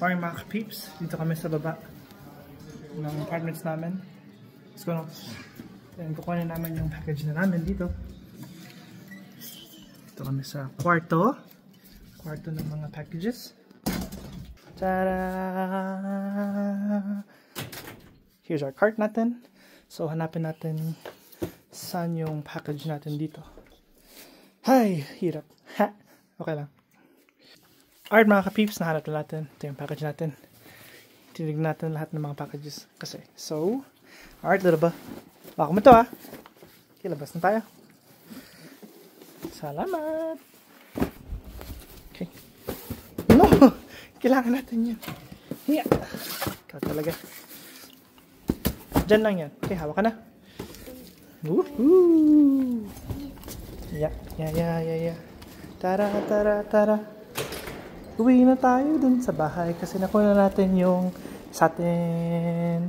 morning mga peeps. Dito kami sa baba ng apartments namin. Let's go now. Then kukunin namin yung package na namin dito. Dito kami sa kwarto. Kwarto ng mga packages. Tada! Here's our cart natin. So hanapin natin saan yung package natin dito. Hay! Hirap. Ha! Okay lang. Alright mga ka-peeps, nahanap na natin. Ito yung package natin. Tinignan natin lahat ng mga packages. Kasi, so, alright, lalo ba? Baka mo ito ha. Okay, labas na tayo. Salamat! Okay. No! Kailangan natin yun. Yeah! Ikaw talaga. Diyan lang yan. Okay, hawak ka na. Woohoo! Yeah. Tara. Uwi na tayo dun sa bahay kasi nakuha na natin yung sa atin.